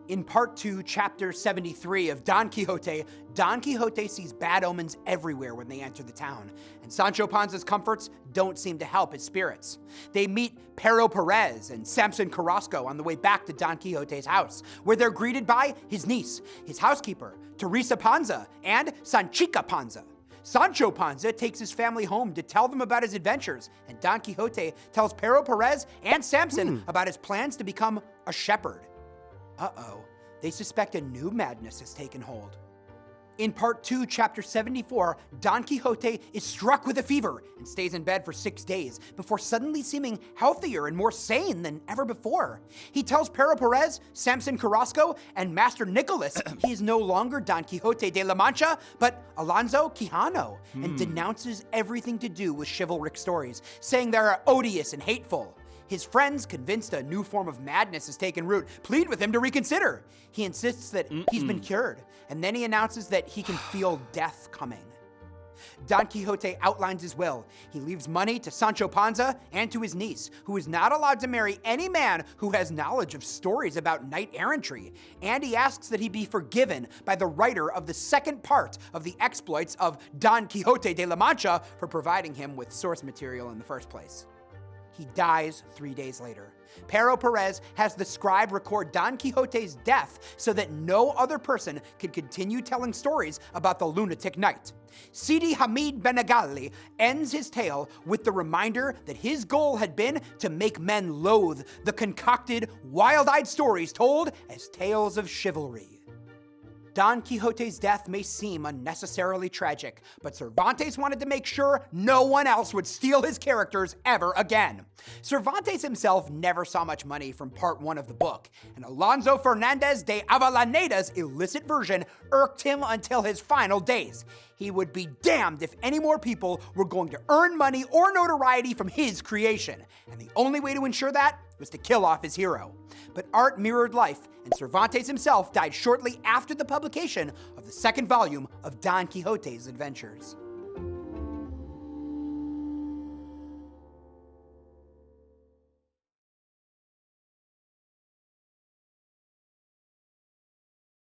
In Part 2, Chapter 73 of Don Quixote, Don Quixote sees bad omens everywhere when they enter the town, and Sancho Panza's comforts don't seem to help his spirits. They meet Pero Perez and Samson Carrasco on the way back to Don Quixote's house, where they're greeted by his niece, his housekeeper, Teresa Panza, and Sanchica Panza. Sancho Panza takes his family home to tell them about his adventures, and Don Quixote tells Pero Perez and Samson about his plans to become a shepherd. Uh-oh, they suspect a new madness has taken hold. In Part 2, Chapter 74, Don Quixote is struck with a fever and stays in bed for 6 days before suddenly seeming healthier and more sane than ever before. He tells Pero Perez, Samson Carrasco, and Master Nicholas he is no longer Don Quixote de la Mancha, but Alonso Quixano, and denounces everything to do with chivalric stories, saying they are odious and hateful. His friends, convinced a new form of madness has taken root, plead with him to reconsider. He insists that he's been cured, and then he announces that he can feel death coming. Don Quixote outlines his will. He leaves money to Sancho Panza and to his niece, who is not allowed to marry any man who has knowledge of stories about knight-errantry, and he asks that he be forgiven by the writer of the second part of the exploits of Don Quixote de la Mancha for providing him with source material in the first place. He dies 3 days later. Pero Perez has the scribe record Don Quixote's death so that no other person could continue telling stories about the lunatic knight. Sidi Hamid Benagali ends his tale with the reminder that his goal had been to make men loathe the concocted, wild-eyed stories told as tales of chivalry. Don Quixote's death may seem unnecessarily tragic, but Cervantes wanted to make sure no one else would steal his characters ever again. Cervantes himself never saw much money from Part 1 of the book, and Alonso Fernandez de Avellaneda's illicit version irked him until his final days. He would be damned if any more people were going to earn money or notoriety from his creation, and the only way to ensure that was to kill off his hero. But art mirrored life, and Cervantes himself died shortly after the publication of the second volume of Don Quixote's adventures.